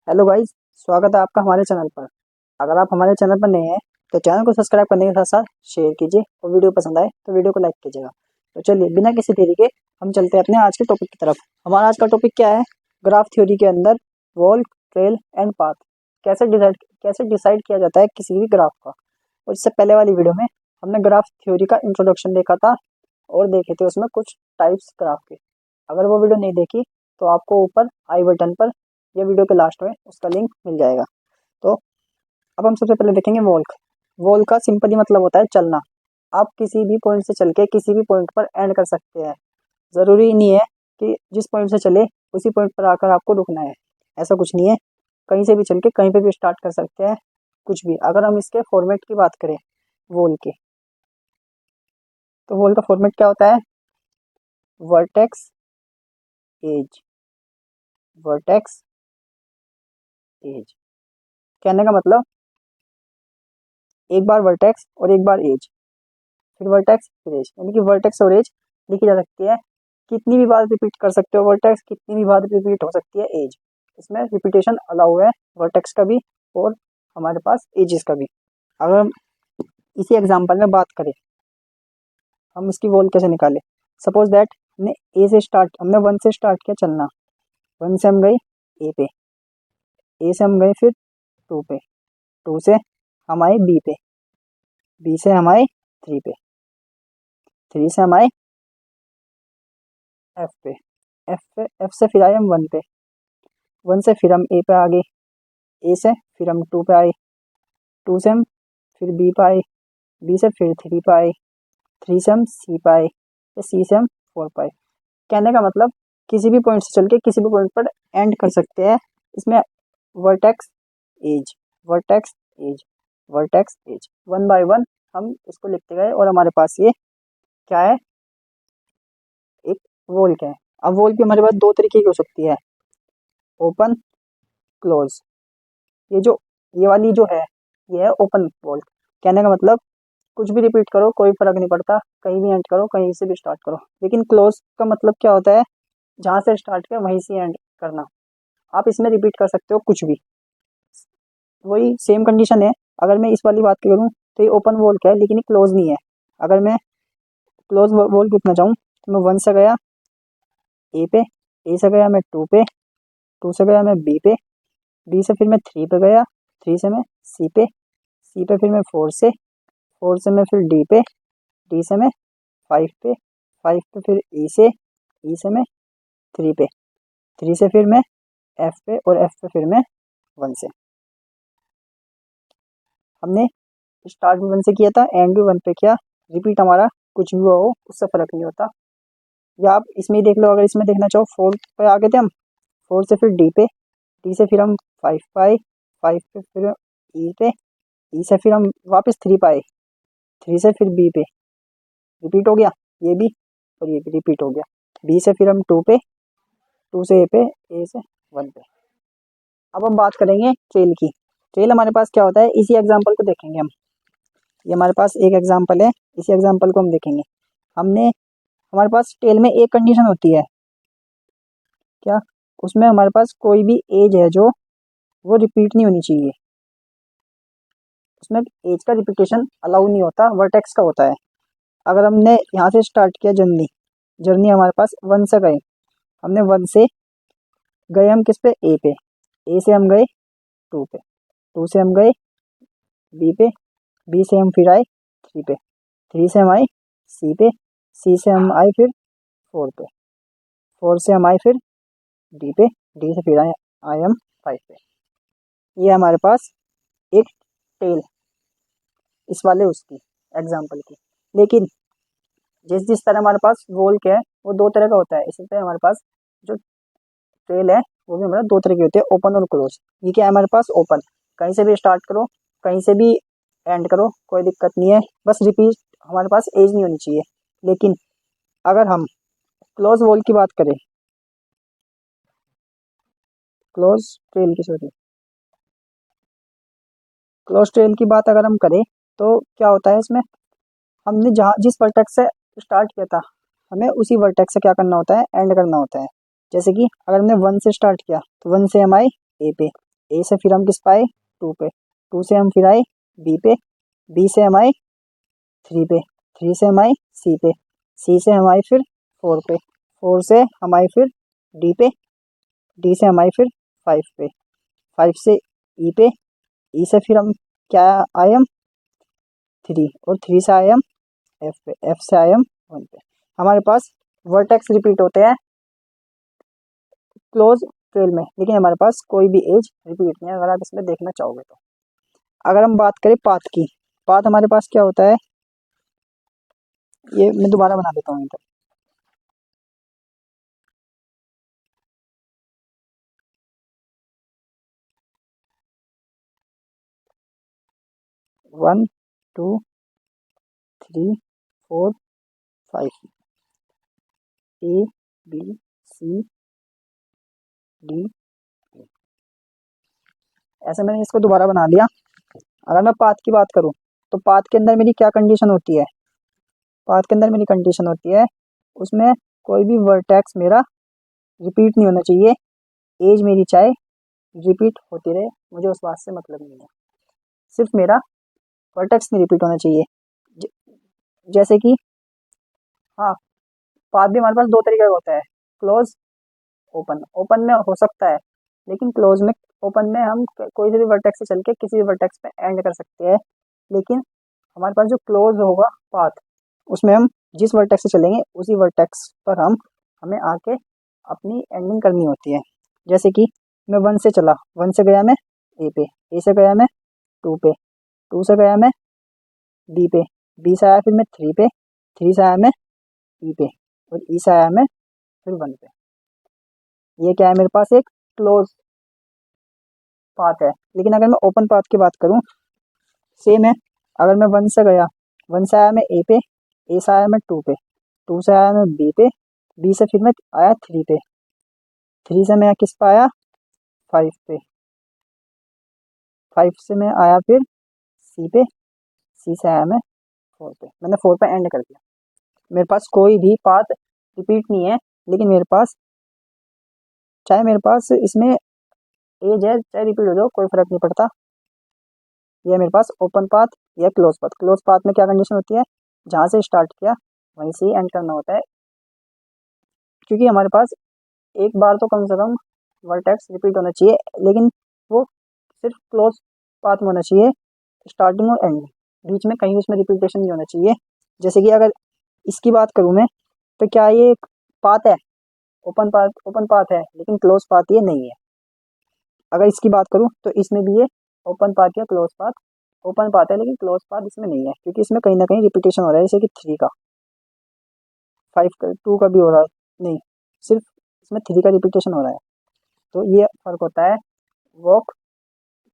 Hello guys, स्वागत है आपका हमारे चैनल पर। अगर आप हमारे चैनल पर नए हैं तो चैनल को सब्सक्राइब करने के साथ साथ शेयर कीजिए और वीडियो पसंद आए तो वीडियो को लाइक कीजिएगा। तो चलिए बिना किसी देरी के हम चलते हैं अपने आज के टॉपिक की तरफ। हमारा आज का टॉपिक क्या है? ग्राफ थ्योरी के अंदर वॉल, ट्रेल एंड पाथ कैसे डिसाइड किया जाता है किसी भी ग्राफ का। और इससे पहले वाली वीडियो में हमने ग्राफ थ्योरी का इंट्रोडक्शन देखा था और देखे थे उसमें कुछ टाइप्स ग्राफ के। अगर वो वीडियो नहीं देखी तो आपको ऊपर आई बटन पर या वीडियो के लास्ट में उसका लिंक मिल जाएगा। तो अब हम सबसे पहले देखेंगे वॉल्क। वॉल का सिंपली मतलब होता है चलना। आप किसी भी पॉइंट से चल के किसी भी पॉइंट पर एंड कर सकते हैं। ज़रूरी नहीं है कि जिस पॉइंट से चले उसी पॉइंट पर आकर आपको रुकना है, ऐसा कुछ नहीं है। कहीं से भी चल के कहीं पे भी स्टार्ट कर सकते हैं, कुछ भी। अगर हम इसके फॉर्मेट की बात करें वॉल के, तो वॉल का फॉर्मेट क्या होता है? Vertex, edge, vertex, edge. कहने का मतलब एक बार वर्टेक्स और एक बार एज, फिर वर्टेक्स फिर एज, यानी कि वर्टेक्स और एज लिखी जा सकती है। कितनी भी बार रिपीट कर सकते हो वर्टेक्स, कितनी भी बार रिपीट हो सकती है एज। इसमें रिपीटेशन अलाउ है, वर्टेक्स का भी और हमारे पास एजेस का भी। अगर हम इसी एग्जांपल में बात करें, हम इसकी वॉल कैसे निकाले। सपोज दैट हमने वन से स्टार्ट किया चलना। वन से हम गए ए पे, ए से हम गए फिर टू पे, टू से हम आए बी पे, बी से हम आए थ्री पे, थ्री से हम आए एफ पे, एफ से फिर आए हम वन पे, वन से फिर हम ए पे आ गए, ए से फिर हम टू पे आए, टू से हम फिर बी पे आए, बी से फिर थ्री पे आए, थ्री से हम सी पे आए, या सी से हम फोर पे आए। कहने का मतलब किसी भी पॉइंट से चल के किसी भी पॉइंट पर एंड कर सकते हैं। इसमें vertex, edge, vertex, edge, vertex, edge, one by one हम इसको लिखते गए और हमारे पास ये क्या है? एक वॉल क्या है। अब वॉल की हमारे पास दो तरीके की हो सकती है, ओपन, क्लोज। ये वाली जो है ये है ओपन वॉल। कहने का मतलब कुछ भी रिपीट करो कोई फर्क नहीं पड़ता, कहीं भी एंड करो, कहीं से भी स्टार्ट करो। लेकिन क्लोज का मतलब क्या होता है? जहाँ से स्टार्ट किया वहीं से एंड करना। आप इसमें रिपीट कर सकते हो कुछ भी, वही सेम कंडीशन है। अगर मैं इस वाली बात करूँ तो ये ओपन वॉल क्या है, लेकिन ये क्लोज नहीं है। अगर मैं क्लोज वॉल कितना चाहूँ तो मैं वन से गया ए पे, ए से गया मैं टू पे, टू से गया मैं बी पे, बी से फिर मैं थ्री पे गया, थ्री से मैं सी पे, सी पे फिर मैं फोर से, फोर से मैं फिर डी पे, डी से मैं फाइव पे, फाइव पे फिर ई से मैं थ्री पे, थ्री से फिर मैं एफ पे और एफ पे फिर मैं वन से। हमने स्टार्ट भी वन से किया था, एंड भी वन पे किया। रिपीट हमारा कुछ भी हुआ हो उससे फ़र्क नहीं होता। या आप इसमें ही देख लो, अगर इसमें देखना चाहो फोर पे आ गए थे हम, फोर से फिर डी पे, डी से फिर हम फाइव पे आए, फाइव पे फिर ई पे, ई से फिर हम वापस थ्री पे आए, थ्री से फिर बी पे, रिपीट हो गया ये भी और ये भी रिपीट हो गया। बी से फिर हम टू पे, टू से ए पे, ए से वन पे। अब हम बात करेंगे ट्रेल की। ट्रेल हमारे पास क्या होता है, इसी एग्जांपल को देखेंगे हम। ये हमारे पास एक एग्जांपल है, इसी एग्जांपल को हम देखेंगे। हमने हमारे पास टेल में एक कंडीशन होती है क्या? उसमें हमारे पास कोई भी एज है जो वो रिपीट नहीं होनी चाहिए। उसमें एज का रिपीटेशन अलाउ नहीं होता, वर्टेक्स का होता है। अगर हमने यहाँ से स्टार्ट किया जर्नी, जर्नी हमारे पास वन से गए, हमने वन से गए हम किस पे? ए पे, ए से हम गए टू पे, टू से हम गए बी पे, बी से हम फिर आए थ्री पे, थ्री से हम आए सी पे, सी से हम आए फिर फोर पे, फोर से हम आए फिर डी पे, डी से फिर आए आए हम फाइव पे। ये हमारे पास एक टेल इस वाले उसकी एग्जाम्पल की। लेकिन जिस जिस तरह हमारे पास वॉल क्या है वो दो तरह का होता है, इसी तरह हमारे पास जो टेल है वो भी हमारा दो तरह की होती है, ओपन और क्लोज। ये क्या है हमारे पास? ओपन, कहीं से भी स्टार्ट करो कहीं से भी एंड करो, कोई दिक्कत नहीं है, बस रिपीट हमारे पास एज नहीं होनी चाहिए। लेकिन अगर हम क्लोज वॉल की बात करें, क्लोज टेल की सॉरी क्लोज टेल की बात अगर हम करें तो क्या होता है इसमें? हमने जहाँ जिस वर्टेक्स से स्टार्ट किया था हमें उसी वर्टेक्स से क्या करना होता है? एंड करना होता है। जैसे कि अगर हमने वन से स्टार्ट किया तो वन से हम आए ए पे, ए से फिर हम किस पे आए, 2 पे, 2 से हम फिर आए बी पे, बी से हम आए 3 पे, 3 से हम आए सी पे, सी से हम आए फिर 4 पे, 4 से हम आए फिर डी पे, डी से हम आए फिर 5 पे, 5 से ई पे, ई से फिर हम क्या आए हम 3, और 3 से आए हम एफ पे, एफ से आए हम 1 पे। हमारे पास वर्टेक्स रिपीट होते हैं क्लोज ट्रेल में, लेकिन हमारे पास कोई भी एज रिपीट नहीं है अगर आप इसमें देखना चाहोगे तो। अगर हम बात करें पाथ की, पाथ हमारे पास क्या होता है, ये मैं दोबारा बना देता हूँ इधर। One, two, three, four, 5, A B C D, ऐसे मैंने इसको दोबारा बना लिया। अगर मैं पाथ की बात करूँ तो पाथ के अंदर मेरी क्या कंडीशन होती है, पाथ के अंदर मेरी कंडीशन होती है उसमें कोई भी वर्टेक्स मेरा रिपीट नहीं होना चाहिए, एज मेरी चाहे रिपीट होती रहे, मुझे उस बात से मतलब नहीं है, सिर्फ मेरा वर्टेक्स नहीं रिपीट होना चाहिए। ज, जैसे कि हाँ, पाथ भी हमारे पास दो तरीके का होता है, क्लोज, ओपन। ओपन में हो सकता है, लेकिन क्लोज में, ओपन में हम कोई से भी वर्टेक्स से चल के किसी भी वर्टेक्स पे एंड कर सकते हैं, लेकिन हमारे पास जो क्लोज होगा पाथ, उसमें हम जिस वर्टेक्स से चलेंगे उसी वर्टेक्स पर हमें आके अपनी एंडिंग करनी होती है। जैसे कि मैं 1 से चला, 1 से गया मैं ए पे, ए से गया मैं 2 पे, 2 से गया मैं बी पे, बी से आया फिर मैं 3 पे, 3 से आया मैं ई पे, और ई से आया मैं फिर 1 पे। ये क्या है, मेरे पास एक क्लोज पाथ है। लेकिन अगर मैं ओपन पाथ की बात करूँ, सेम है। अगर मैं 1 से गया, 1 से आया मैं ए पे, ए से आया मैं 2 पे, 2 से आया मैं बी पे, बी से फिर मैं आया 3 पे, 3 से मैं किस पे आया 5 पे, 5 से मैं आया फिर सी पे, सी से आया मैं 4 पे, मैंने 4 पे एंड कर दिया। मेरे पास कोई भी पाथ रिपीट नहीं है, लेकिन मेरे पास चाहे मेरे पास इसमें एज है चाहे रिपीट हो जाओ कोई फर्क नहीं पड़ता। ये मेरे पास ओपन पाथ या क्लोज पाथ। क्लोज पाथ में क्या कंडीशन होती है, जहाँ से स्टार्ट किया वहीं से ही एंड करना होता है, क्योंकि हमारे पास एक बार तो कम से कम वर्टेक्स रिपीट होना चाहिए, लेकिन वो सिर्फ क्लोज पाथ में होना चाहिए, स्टार्टिंग और एंड, बीच में कहीं उसमें रिपीटेशन नहीं होना चाहिए। जैसे कि अगर इसकी बात करूँ मैं, तो क्या ये एक पाथ है, ओपन पाथ, ओपन पाथ है, लेकिन क्लोज पाथ ये नहीं है। अगर इसकी बात करूँ तो इसमें भी ये ओपन पाथ या क्लोज पाथ, ओपन पाथ है लेकिन क्लोज पाथ इसमें नहीं है, क्योंकि इसमें कहीं ना कहीं रिपीटेशन हो रहा है, जैसे कि 3 का, 5 का, 2 का भी हो रहा है, नहीं, सिर्फ इसमें 3 का रिपीटेशन हो रहा है। तो ये फर्क होता है वॉक,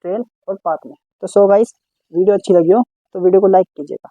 ट्रेल और पाथ में। तो सो गाइस, वीडियो अच्छी लगी हो तो वीडियो को लाइक कीजिएगा।